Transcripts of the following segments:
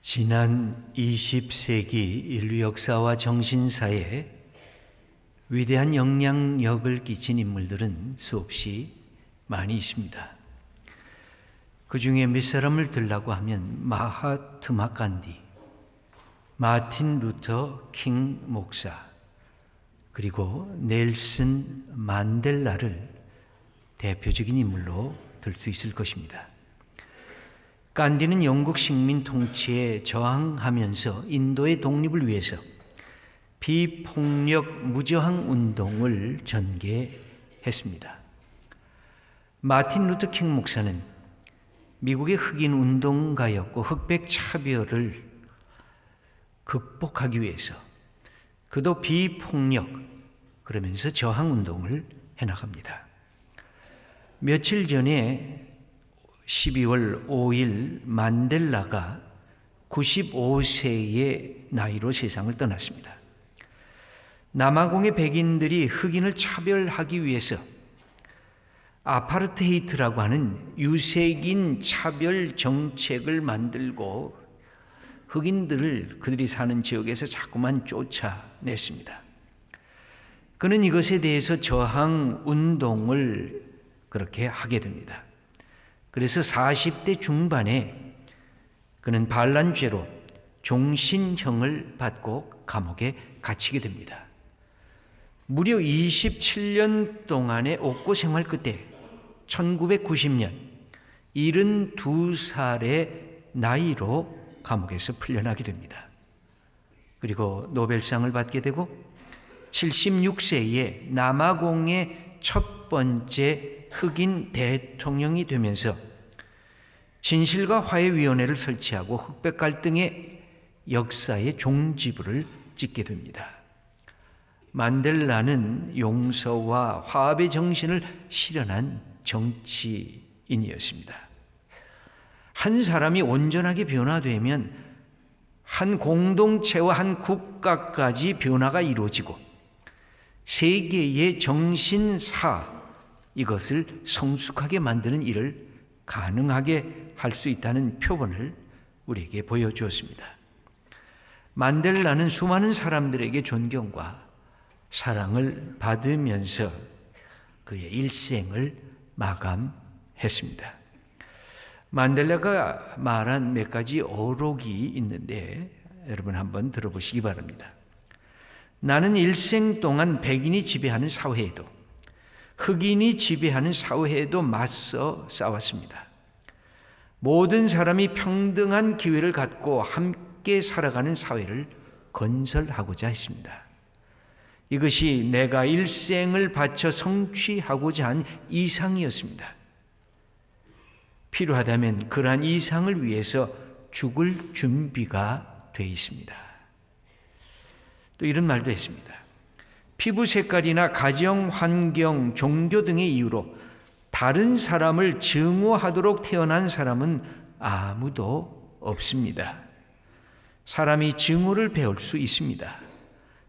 지난 20세기 인류 역사와 정신사에 위대한 영향력을 끼친 인물들은 수없이 많이 있습니다. 그 중에 몇 사람을 들라고 하면 마하트마 간디, 마틴 루터 킹 목사, 그리고 넬슨 만델라를 대표적인 인물로 들 수 있을 것입니다. 간디는 영국 식민 통치에 저항하면서 인도의 독립을 위해서 비폭력 무저항 운동을 전개했습니다. 마틴 루터 킹 목사는 미국의 흑인 운동가였고 흑백 차별을 극복하기 위해서 그도 비폭력 그러면서 저항 운동을 해나갑니다. 며칠 전에 12월 5일 만델라가 95세의 나이로 세상을 떠났습니다. 남아공의 백인들이 흑인을 차별하기 위해서 아파르테이트라고 하는 유색인 차별 정책을 만들고 흑인들을 그들이 사는 지역에서 자꾸만 쫓아냈습니다. 그는 이것에 대해서 저항 운동을 그렇게 하게 됩니다. 그래서 40대 중반에 그는 반란죄로 종신형을 받고 감옥에 갇히게 됩니다. 무려 27년 동안의 옥고 생활 끝에 1990년 72살의 나이로 감옥에서 풀려나게 됩니다. 그리고 노벨상을 받게 되고 76세에 남아공의 첫 번째 흑인 대통령이 되면서 진실과 화해위원회를 설치하고 흑백 갈등의 역사의 종지부를 찍게 됩니다. 만델라는 용서와 화합의 정신을 실현한 정치인이었습니다. 한 사람이 온전하게 변화되면 한 공동체와 한 국가까지 변화가 이루어지고 세계의 정신사 이것을 성숙하게 만드는 일을 가능하게 할 수 있다는 표본을 우리에게 보여주었습니다. 만델라는 수많은 사람들에게 존경과 사랑을 받으면서 그의 일생을 마감했습니다. 만델라가 말한 몇 가지 어록이 있는데 여러분 한번 들어보시기 바랍니다. 나는 일생 동안 백인이 지배하는 사회에도 흑인이 지배하는 사회에도 맞서 싸웠습니다. 모든 사람이 평등한 기회를 갖고 함께 살아가는 사회를 건설하고자 했습니다. 이것이 내가 일생을 바쳐 성취하고자 한 이상이었습니다. 필요하다면 그러한 이상을 위해서 죽을 준비가 되어 있습니다. 또 이런 말도 했습니다. 피부 색깔이나 가정 환경, 종교 등의 이유로 다른 사람을 증오하도록 태어난 사람은 아무도 없습니다. 사람이 증오를 배울 수 있습니다.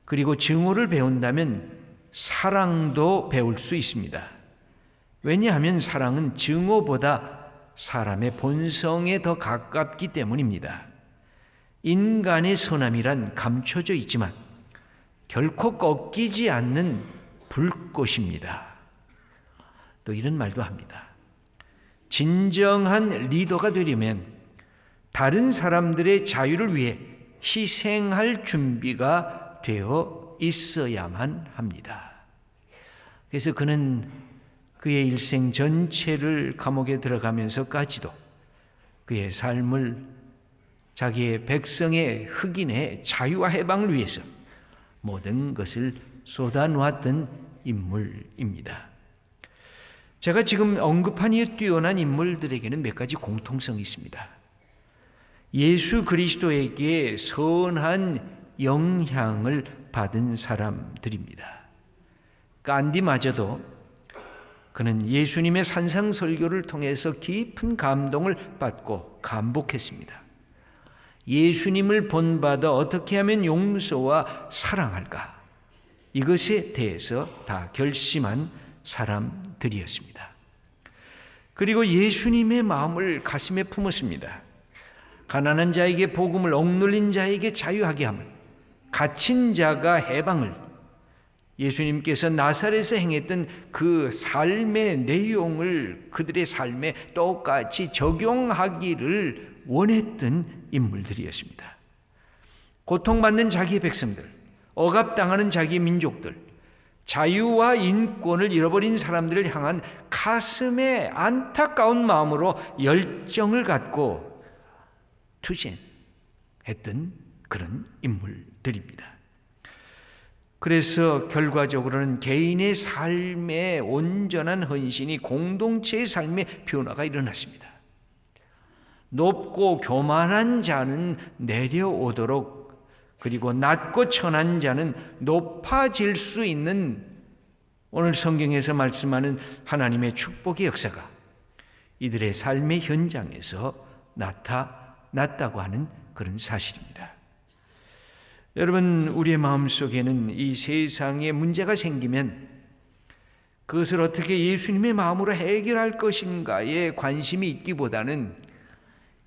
그리고 증오를 배운다면 사랑도 배울 수 있습니다. 왜냐하면 사랑은 증오보다 사람의 본성에 더 가깝기 때문입니다. 인간의 선함이란 감춰져 있지만 결코 꺾이지 않는 불꽃입니다. 또 이런 말도 합니다. 진정한 리더가 되려면 다른 사람들의 자유를 위해 희생할 준비가 되어 있어야만 합니다. 그래서 그는 그의 일생 전체를 감옥에 들어가면서까지도 그의 삶을 자기의 백성의 흑인의 자유와 해방을 위해서 모든 것을 쏟아놓았던 인물입니다. 제가 지금 언급한 이 뛰어난 인물들에게는 몇 가지 공통성이 있습니다. 예수 그리스도에게 선한 영향을 받은 사람들입니다. 간디마저도 그는 예수님의 산상설교를 통해서 깊은 감동을 받고 감복했습니다. 예수님을 본받아 어떻게 하면 용서와 사랑할까? 이것에 대해서 다 결심한 사람들이었습니다. 그리고 예수님의 마음을 가슴에 품었습니다. 가난한 자에게 복음을, 억눌린 자에게 자유하게 함을, 갇힌 자가 해방을, 예수님께서 나사렛에서 행했던 그 삶의 내용을 그들의 삶에 똑같이 적용하기를 원했던 인물들이었습니다. 고통받는 자기의 백성들, 억압당하는 자기의 민족들, 자유와 인권을 잃어버린 사람들을 향한 가슴에 안타까운 마음으로 열정을 갖고 투쟁했던 그런 인물들입니다. 그래서 결과적으로는 개인의 삶의 온전한 헌신이 공동체의 삶의 변화가 일어났습니다. 높고 교만한 자는 내려오도록, 그리고 낮고 천한 자는 높아질 수 있는 오늘 성경에서 말씀하는 하나님의 축복의 역사가 이들의 삶의 현장에서 나타났다고 하는 그런 사실입니다. 여러분, 우리의 마음속에는 이 세상에 문제가 생기면 그것을 어떻게 예수님의 마음으로 해결할 것인가에 관심이 있기보다는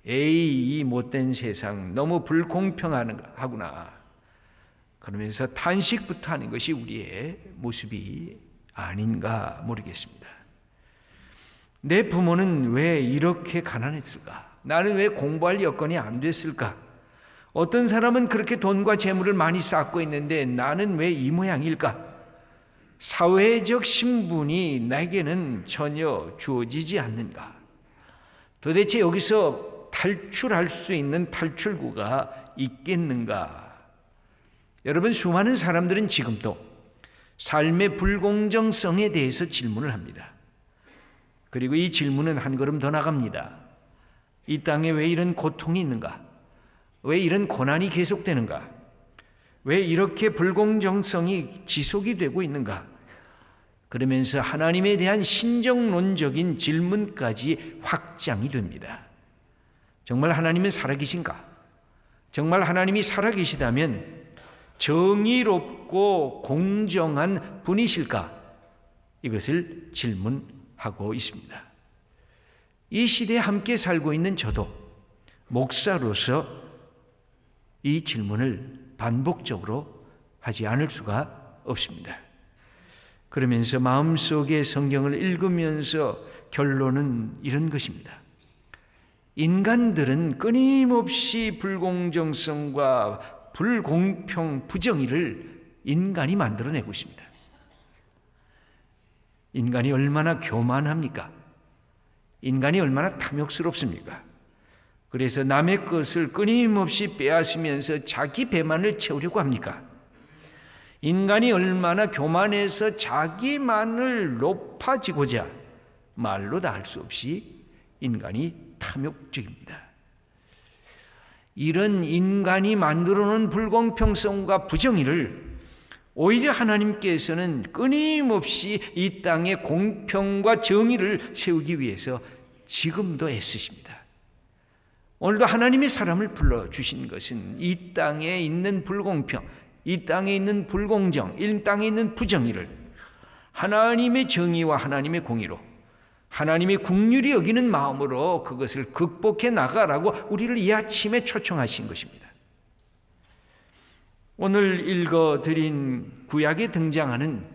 이 못된 세상 너무 불공평하구나 그러면서 탄식부터 하는 것이 우리의 모습이 아닌가 모르겠습니다. 내 부모는 왜 이렇게 가난했을까? 나는 왜 공부할 여건이 안 됐을까? 어떤 사람은 그렇게 돈과 재물을 많이 쌓고 있는데 나는 왜 이 모양일까? 사회적 신분이 내게는 전혀 주어지지 않는가? 도대체 여기서 탈출할 수 있는 탈출구가 있겠는가? 여러분, 수많은 사람들은 지금도 삶의 불공정성에 대해서 질문을 합니다. 그리고 이 질문은 한 걸음 더 나갑니다. 이 땅에 왜 이런 고통이 있는가? 왜 이런 고난이 계속되는가? 왜 이렇게 불공정성이 지속이 되고 있는가? 그러면서 하나님에 대한 신정론적인 질문까지 확장이 됩니다. 정말 하나님은 살아계신가? 정말 하나님이 살아계시다면 정의롭고 공정한 분이실까? 이것을 질문하고 있습니다. 이 시대에 함께 살고 있는 저도 목사로서 이 질문을 반복적으로 하지 않을 수가 없습니다. 그러면서 마음속에 성경을 읽으면서 결론은 이런 것입니다. 인간들은 끊임없이 불공정성과 불공평, 부정의를 인간이 만들어내고 있습니다. 인간이 얼마나 교만합니까? 인간이 얼마나 탐욕스럽습니까? 그래서 남의 것을 끊임없이 빼앗으면서 자기 배만을 채우려고 합니까? 인간이 얼마나 교만해서 자기만을 높아지고자 말로 다 할 수 없이 인간이 탐욕적입니다. 이런 인간이 만들어놓은 불공평성과 부정의를 오히려 하나님께서는 끊임없이 이 땅에 공평과 정의를 세우기 위해서 지금도 애쓰십니다. 오늘도 하나님의 사람을 불러주신 것은 이 땅에 있는 불공평, 이 땅에 있는 불공정, 이 땅에 있는 부정의를 하나님의 정의와 하나님의 공의로, 하나님의 긍휼히 여기는 마음으로 그것을 극복해 나가라고 우리를 이 아침에 초청하신 것입니다. 오늘 읽어드린 구약에 등장하는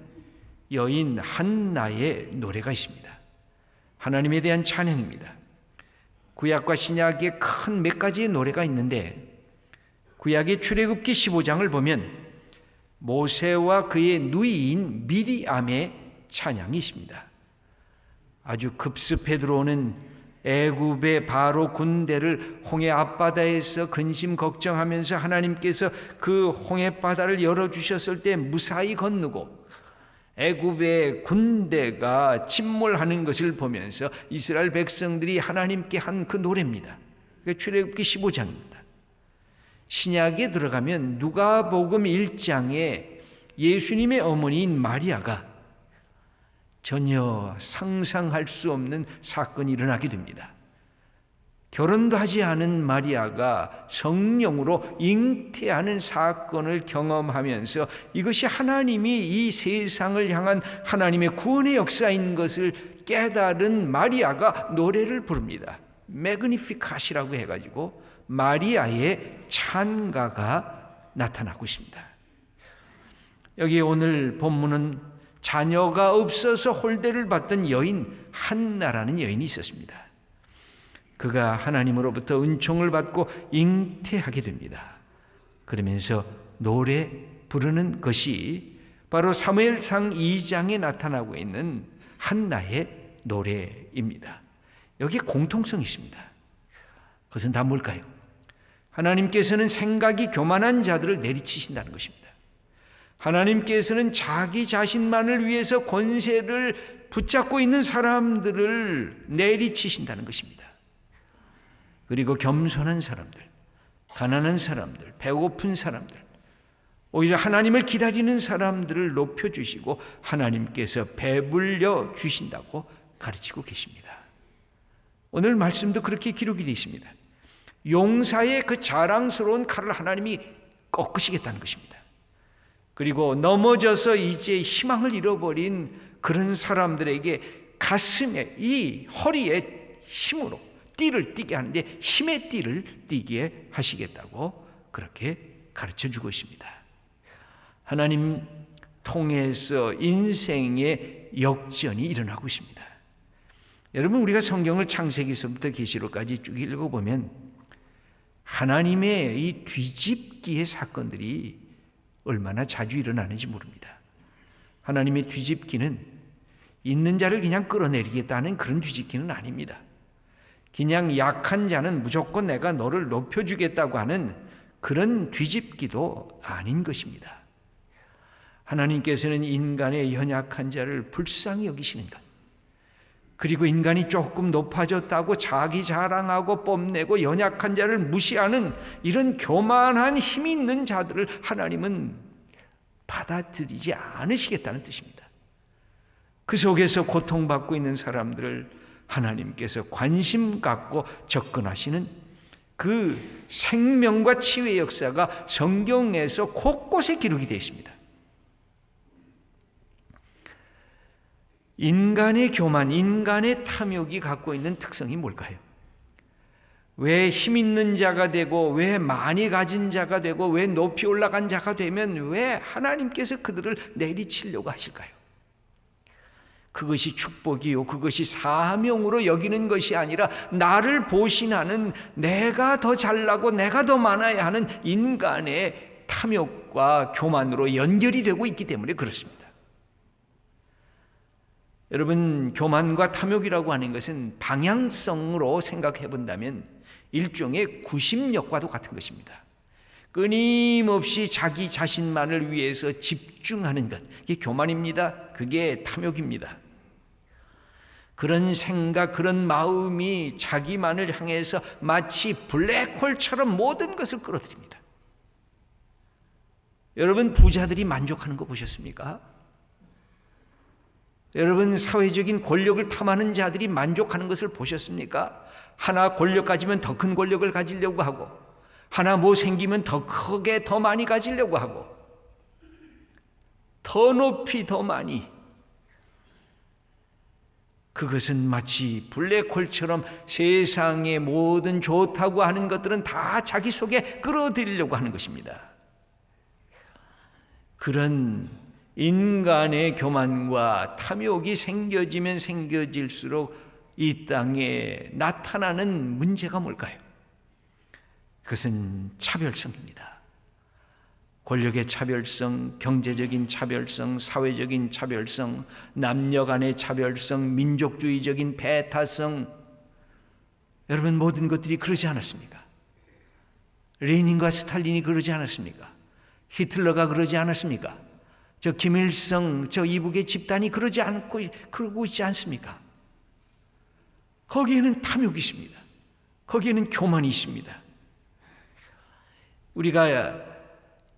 여인 한나의 노래가 있습니다. 하나님에 대한 찬양입니다. 구약과 신약에 큰 몇 가지의 노래가 있는데 구약의 출애굽기 15장을 보면 모세와 그의 누이인 미리암의 찬양이 있습니다. 아주 급습해 들어오는 애굽의 바로 군대를 홍해 앞바다에서 근심 걱정하면서 하나님께서 그 홍해 바다를 열어주셨을 때 무사히 건너고 애굽의 군대가 침몰하는 것을 보면서 이스라엘 백성들이 하나님께 한 그 노래입니다. 그게 출애굽기 15장입니다. 신약에 들어가면 누가복음 1장에 예수님의 어머니인 마리아가 전혀 상상할 수 없는 사건이 일어나게 됩니다. 결혼도 하지 않은 마리아가 성령으로 잉태하는 사건을 경험하면서 이것이 하나님이 이 세상을 향한 하나님의 구원의 역사인 것을 깨달은 마리아가 노래를 부릅니다. 매그니피카시라고 해가지고 마리아의 찬가가 나타나고 있습니다. 여기 오늘 본문은 자녀가 없어서 홀대를 받던 여인 한나라는 여인이 있었습니다. 그가 하나님으로부터 은총을 받고 잉태하게 됩니다. 그러면서 노래 부르는 것이 바로 사무엘상 2장에 나타나고 있는 한나의 노래입니다. 여기에 공통성이 있습니다. 그것은 다 뭘까요? 하나님께서는 생각이 교만한 자들을 내리치신다는 것입니다. 하나님께서는 자기 자신만을 위해서 권세를 붙잡고 있는 사람들을 내리치신다는 것입니다. 그리고 겸손한 사람들, 가난한 사람들, 배고픈 사람들, 오히려 하나님을 기다리는 사람들을 높여주시고 하나님께서 배불려 주신다고 가르치고 계십니다. 오늘 말씀도 그렇게 기록이 되어 있습니다. 용사의 그 자랑스러운 칼을 하나님이 꺾으시겠다는 것입니다. 그리고 넘어져서 이제 희망을 잃어버린 그런 사람들에게 가슴에, 이 허리에 힘으로 띠를 띠게 하는데 힘의 띠를 띠게 하시겠다고 그렇게 가르쳐주고 있습니다. 하나님 통해서 인생의 역전이 일어나고 있습니다. 여러분, 우리가 성경을 창세기서부터 계시록까지 쭉 읽어보면 하나님의 이 뒤집기의 사건들이 얼마나 자주 일어나는지 모릅니다. 하나님의 뒤집기는 있는 자를 그냥 끌어내리겠다는 그런 뒤집기는 아닙니다. 그냥 약한 자는 무조건 내가 너를 높여주겠다고 하는 그런 뒤집기도 아닌 것입니다. 하나님께서는 인간의 연약한 자를 불쌍히 여기시는 것, 그리고 인간이 조금 높아졌다고 자기 자랑하고 뽐내고 연약한 자를 무시하는 이런 교만한 힘이 있는 자들을 하나님은 받아들이지 않으시겠다는 뜻입니다. 그 속에서 고통받고 있는 사람들을 하나님께서 관심 갖고 접근하시는 그 생명과 치유의 역사가 성경에서 곳곳에 기록이 되어 있습니다. 인간의 교만, 인간의 탐욕이 갖고 있는 특성이 뭘까요? 왜 힘 있는 자가 되고, 왜 많이 가진 자가 되고, 왜 높이 올라간 자가 되면 왜 하나님께서 그들을 내리치려고 하실까요? 그것이 축복이요, 그것이 사명으로 여기는 것이 아니라 나를 보신하는, 내가 더 잘나고 내가 더 많아야 하는 인간의 탐욕과 교만으로 연결이 되고 있기 때문에 그렇습니다. 여러분, 교만과 탐욕이라고 하는 것은 방향성으로 생각해 본다면 일종의 구심력과도 같은 것입니다. 끊임없이 자기 자신만을 위해서 집중하는 것, 이게 교만입니다. 그게 탐욕입니다. 그런 생각, 그런 마음이 자기만을 향해서 마치 블랙홀처럼 모든 것을 끌어들입니다. 여러분, 부자들이 만족하는 거 보셨습니까? 여러분, 사회적인 권력을 탐하는 자들이 만족하는 것을 보셨습니까? 하나 권력 가지면 더 큰 권력을 가지려고 하고, 하나 뭐 생기면 더 크게 더 많이 가지려고 하고, 더 높이 더 많이. 그것은 마치 블랙홀처럼 세상의 모든 좋다고 하는 것들은 다 자기 속에 끌어들이려고 하는 것입니다. 그런 인간의 교만과 탐욕이 생겨지면 생겨질수록 이 땅에 나타나는 문제가 뭘까요? 그것은 차별성입니다. 권력의 차별성, 경제적인 차별성, 사회적인 차별성, 남녀 간의 차별성, 민족주의적인 배타성. 여러분, 모든 것들이 그러지 않았습니까? 레닌과 스탈린이 그러지 않았습니까? 히틀러가 그러지 않았습니까? 저 김일성, 저 이북의 집단이 그러고 있지 않습니까? 거기에는 탐욕이 있습니다. 거기에는 교만이 있습니다. 우리가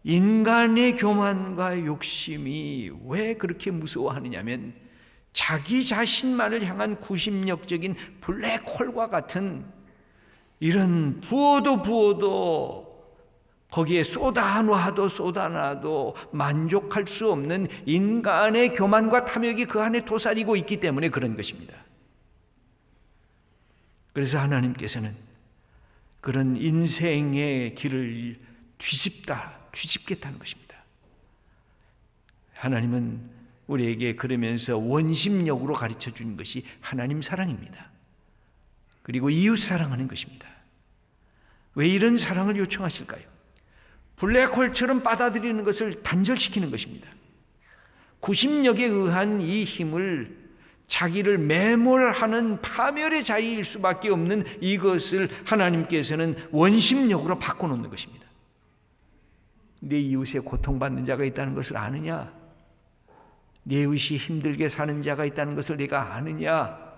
인간의 교만과 욕심이 왜 그렇게 무서워하느냐면 자기 자신만을 향한 구심력적인 블랙홀과 같은 이런 부어도 거기에 쏟아놔도 만족할 수 없는 인간의 교만과 탐욕이 그 안에 도사리고 있기 때문에 그런 것입니다. 그래서 하나님께서는 그런 인생의 길을 뒤집겠다는 것입니다. 하나님은 우리에게 그러면서 원심력으로 가르쳐 주는 것이 하나님 사랑입니다. 그리고 이웃 사랑하는 것입니다. 왜 이런 사랑을 요청하실까요? 블랙홀처럼 받아들이는 것을 단절시키는 것입니다. 구심력에 의한 이 힘을 자기를 매몰하는 파멸의 자리일 수밖에 없는 이것을 하나님께서는 원심력으로 바꿔놓는 것입니다. 내 이웃에 고통받는 자가 있다는 것을 아느냐? 내 이웃이 힘들게 사는 자가 있다는 것을 내가 아느냐?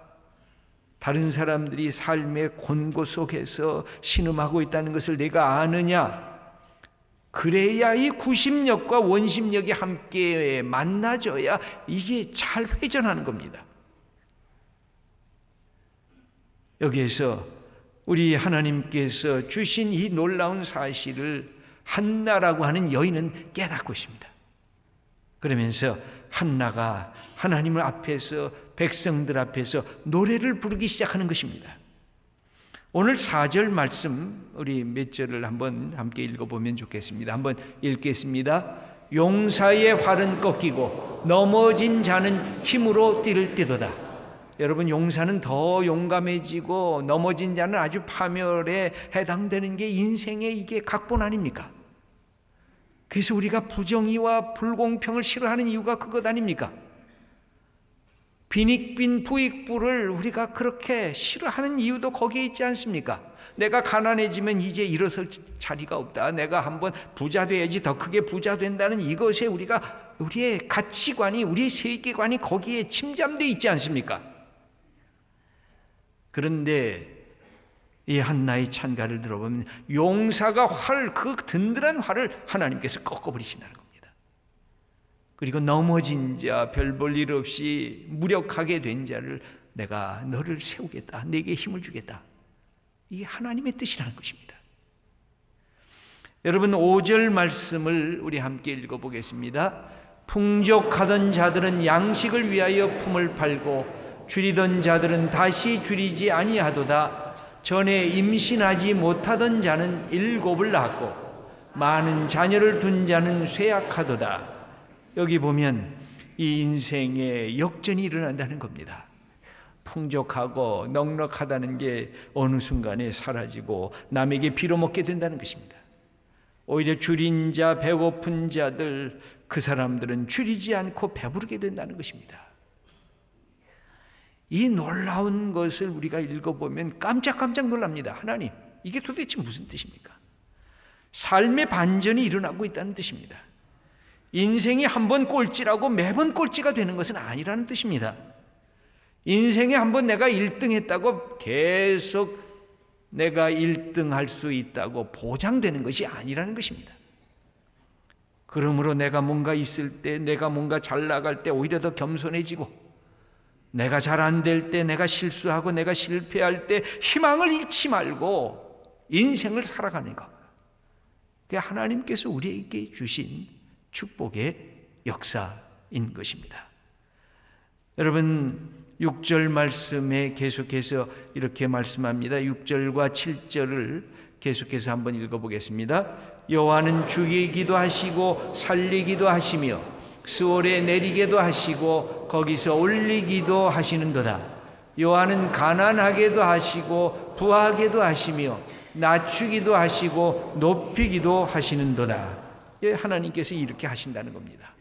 다른 사람들이 삶의 곤고 속에서 신음하고 있다는 것을 내가 아느냐? 그래야 이 구심력과 원심력이 함께 만나져야 이게 잘 회전하는 겁니다. 여기에서 우리 하나님께서 주신 이 놀라운 사실을 한나라고 하는 여인은 깨닫고 있습니다. 그러면서 한나가 하나님을 앞에서 백성들 앞에서 노래를 부르기 시작하는 것입니다. 오늘 4절 말씀 우리 몇 절을 한번 함께 읽어보면 좋겠습니다. 한번 읽겠습니다. 용사의 활은 꺾이고 넘어진 자는 힘으로 뛸 때도다. 여러분, 용사는 더 용감해지고 넘어진 자는 아주 파멸에 해당되는 게 인생의 이게 각본 아닙니까? 그래서 우리가 부정의와 불공평을 싫어하는 이유가 그것 아닙니까? 빈익빈 부익부를 우리가 그렇게 싫어하는 이유도 거기에 있지 않습니까? 내가 가난해지면 이제 일어설 자리가 없다. 내가 한번 부자 돼야지 더 크게 부자 된다는 이것에 우리의 가치관이, 우리의 세계관이 거기에 침잠되어 있지 않습니까? 그런데 이 한나의 찬가를 들어보면 용사가 그 든든한 활을 하나님께서 꺾어버리신다는 겁니다. 그리고 넘어진 자, 별 볼 일 없이 무력하게 된 자를 내가 너를 세우겠다, 내게 힘을 주겠다. 이게 하나님의 뜻이라는 것입니다. 여러분, 5절 말씀을 우리 함께 읽어보겠습니다. 풍족하던 자들은 양식을 위하여 품을 팔고 줄이던 자들은 다시 줄이지 아니하도다. 전에 임신하지 못하던 자는 7을 낳고 많은 자녀를 둔 자는 쇠약하도다. 여기 보면 이 인생에 역전이 일어난다는 겁니다. 풍족하고 넉넉하다는 게 어느 순간에 사라지고 남에게 빌어먹게 된다는 것입니다. 오히려 줄인 자, 배고픈 자들, 그 사람들은 줄이지 않고 배부르게 된다는 것입니다. 이 놀라운 것을 우리가 읽어보면 깜짝깜짝 놀랍니다. 하나님, 이게 도대체 무슨 뜻입니까? 삶의 반전이 일어나고 있다는 뜻입니다. 인생이 한번 꼴찌라고 매번 꼴찌가 되는 것은 아니라는 뜻입니다. 인생에 한번 내가 1등 했다고 계속 내가 1등 할 수 있다고 보장되는 것이 아니라는 것입니다. 그러므로 내가 뭔가 있을 때, 내가 뭔가 잘 나갈 때 오히려 더 겸손해지고, 내가 잘 안 될 때, 내가 실수하고 내가 실패할 때 희망을 잃지 말고 인생을 살아가는 것. 그게 하나님께서 우리에게 주신 축복의 역사인 것입니다. 여러분, 6절 말씀에 계속해서 이렇게 말씀합니다. 6절과 7절을 계속해서 한번 읽어보겠습니다. 여호와는 죽이기도 하시고 살리기도 하시며 스올에 내리게도 하시고 거기서 올리기도 하시는도다. 여호와는 가난하게도 하시고 부하게도 하시며 낮추기도 하시고 높이기도 하시는도다. 하나님께서 이렇게 하신다는 겁니다.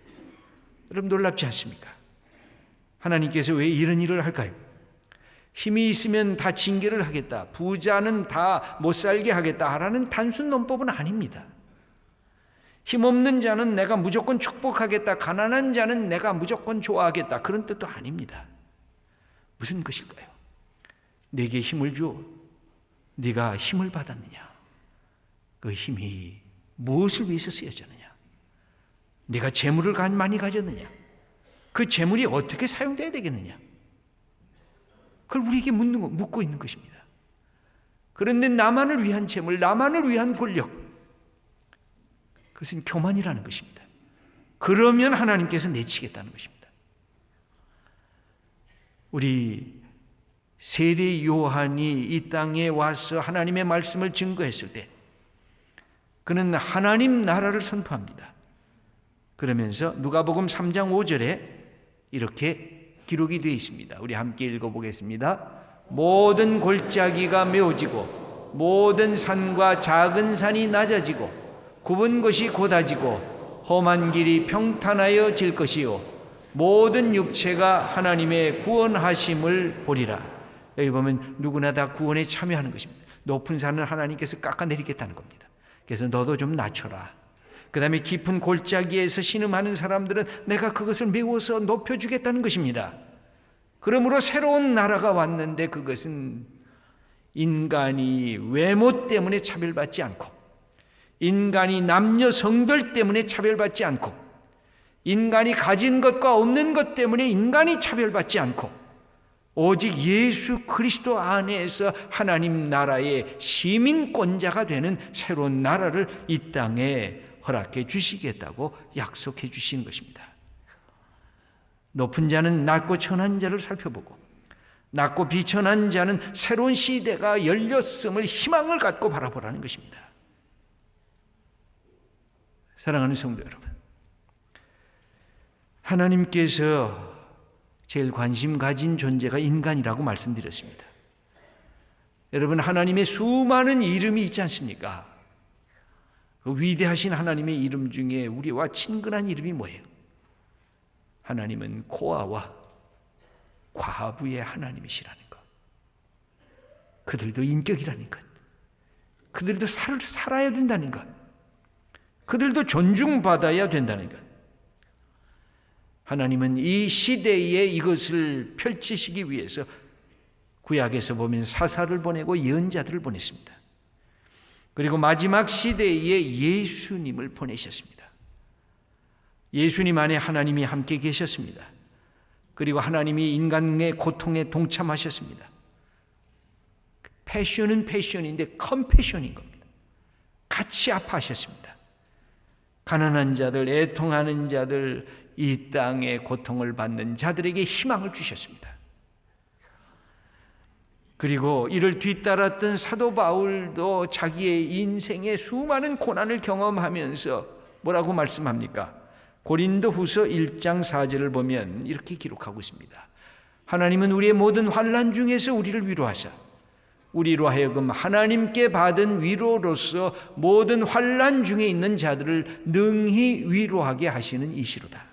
여러분, 놀랍지 않습니까? 하나님께서 왜 이런 일을 할까요? 힘이 있으면 다 징계를 하겠다, 부자는 다 못 살게 하겠다라는 단순 논법은 아닙니다. 힘없는 자는 내가 무조건 축복하겠다, 가난한 자는 내가 무조건 좋아하겠다, 그런 뜻도 아닙니다. 무슨 것일까요? 내게 힘을 줘. 네가 힘을 받았느냐? 그 힘이 무엇을 위해서 쓰여졌느냐? 네가 재물을 많이 가졌느냐? 그 재물이 어떻게 사용돼야 되겠느냐? 그걸 우리에게 묻고 있는 것입니다. 그런데 나만을 위한 재물, 나만을 위한 권력, 그것은 교만이라는 것입니다. 그러면 하나님께서 내치겠다는 것입니다. 우리 세례 요한이 이 땅에 와서 하나님의 말씀을 증거했을 때 그는 하나님 나라를 선포합니다. 그러면서 누가복음 3장 5절에 이렇게 기록이 되어 있습니다. 우리 함께 읽어보겠습니다. 모든 골짜기가 메워지고 모든 산과 작은 산이 낮아지고 굽은 것이 곧아지고 험한 길이 평탄하여 질 것이요 모든 육체가 하나님의 구원하심을 보리라. 여기 보면 누구나 다 구원에 참여하는 것입니다. 높은 산을 하나님께서 깎아내리겠다는 겁니다. 그래서 너도 좀 낮춰라. 그 다음에 깊은 골짜기에서 신음하는 사람들은 내가 그것을 메워서 높여주겠다는 것입니다. 그러므로 새로운 나라가 왔는데 그것은 인간이 외모 때문에 차별받지 않고 인간이 남녀 성별 때문에 차별받지 않고 인간이 가진 것과 없는 것 때문에 인간이 차별받지 않고 오직 예수 그리스도 안에서 하나님 나라의 시민권자가 되는 새로운 나라를 이 땅에 허락해 주시겠다고 약속해 주신 것입니다. 높은 자는 낮고 천한 자를 살펴보고 낮고 비천한 자는 새로운 시대가 열렸음을 희망을 갖고 바라보라는 것입니다. 사랑하는 성도 여러분, 하나님께서 제일 관심 가진 존재가 인간이라고 말씀드렸습니다. 여러분, 하나님의 수많은 이름이 있지 않습니까? 그 위대하신 하나님의 이름 중에 우리와 친근한 이름이 뭐예요? 하나님은 고아와 과부의 하나님이시라는 것. 그들도 인격이라는 것. 그들도 살아야 된다는 것. 그들도 존중받아야 된다는 것. 하나님은 이 시대에 이것을 펼치시기 위해서 구약에서 보면 사사를 보내고 예언자들을 보냈습니다. 그리고 마지막 시대에 예수님을 보내셨습니다. 예수님 안에 하나님이 함께 계셨습니다. 그리고 하나님이 인간의 고통에 동참하셨습니다. 패션은 패션인데 컴패션인 겁니다. 같이 아파하셨습니다. 가난한 자들, 애통하는 자들, 이 땅에 고통을 받는 자들에게 희망을 주셨습니다. 그리고 이를 뒤따랐던 사도 바울도 자기의 인생의 수많은 고난을 경험하면서 뭐라고 말씀합니까? 고린도후서 1장 4절을 보면 이렇게 기록하고 있습니다. 하나님은 우리의 모든 환난 중에서 우리를 위로하사 우리로 하여금 하나님께 받은 위로로서 모든 환난 중에 있는 자들을 능히 위로하게 하시는 이시로다.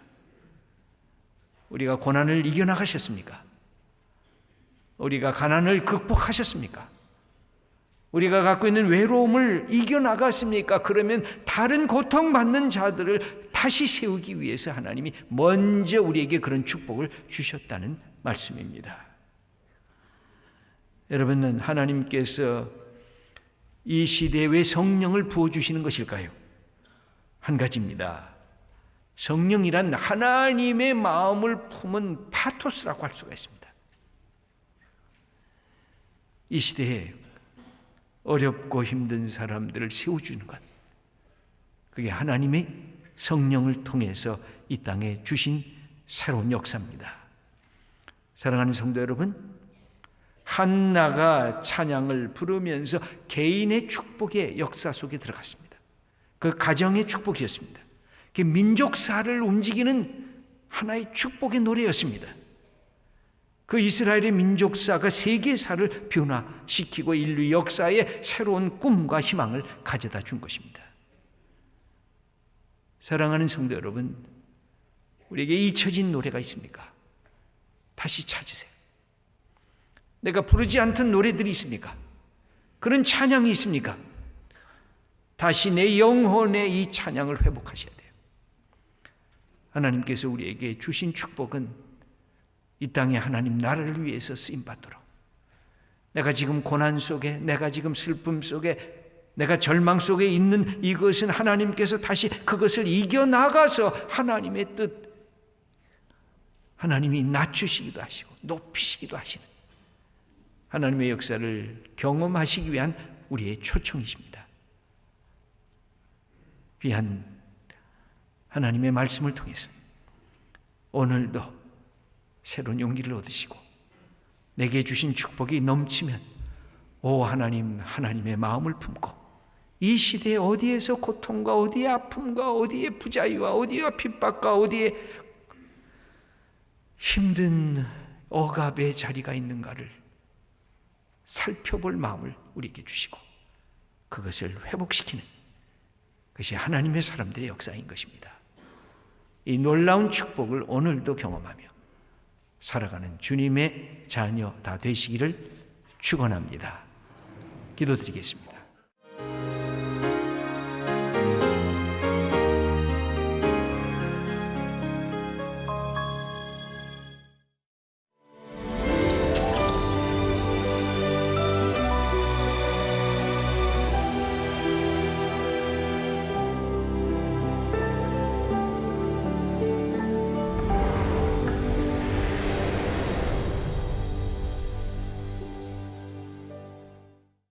우리가 고난을 이겨나가셨습니까? 우리가 가난을 극복하셨습니까? 우리가 갖고 있는 외로움을 이겨나갔습니까? 그러면 다른 고통받는 자들을 다시 세우기 위해서 하나님이 먼저 우리에게 그런 축복을 주셨다는 말씀입니다. 여러분은 하나님께서 이 시대에 왜 성령을 부어주시는 것일까요? 한 가지입니다. 성령이란 하나님의 마음을 품은 파토스라고 할 수가 있습니다. 이 시대에 어렵고 힘든 사람들을 세워주는 것, 그게 하나님의 성령을 통해서 이 땅에 주신 새로운 역사입니다. 사랑하는 성도 여러분, 한나가 찬양을 부르면서 개인의 축복의 역사 속에 들어갔습니다. 그 가정의 축복이었습니다. 그 민족사를 움직이는 하나의 축복의 노래였습니다. 그 이스라엘의 민족사가 세계사를 변화시키고 인류 역사에 새로운 꿈과 희망을 가져다 준 것입니다. 사랑하는 성도 여러분, 우리에게 잊혀진 노래가 있습니까? 다시 찾으세요. 내가 부르지 않던 노래들이 있습니까? 그런 찬양이 있습니까? 다시 내 영혼에 이 찬양을 회복하셔야 돼요. 하나님께서 우리에게 주신 축복은 이 땅에 하나님 나라를 위해서 쓰임받도록, 내가 지금 고난 속에, 내가 지금 슬픔 속에, 내가 절망 속에 있는 이것은 하나님께서 다시 그것을 이겨나가서 하나님의 뜻, 하나님이 낮추시기도 하시고 높이시기도 하시는 하나님의 역사를 경험하시기 위한 우리의 초청이십니다. 귀한 하나님의 말씀을 통해서 오늘도 새로운 용기를 얻으시고 내게 주신 축복이 넘치면 오 하나님, 하나님의 마음을 품고 이 시대에 어디에서 고통과 어디에 아픔과 어디에 부자유와 어디에 핍박과 어디에 힘든 억압의 자리가 있는가를 살펴볼 마음을 우리에게 주시고 그것을 회복시키는 것이 하나님의 사람들의 역사인 것입니다. 이 놀라운 축복을 오늘도 경험하며 살아가는 주님의 자녀 다 되시기를 축원합니다. 기도드리겠습니다.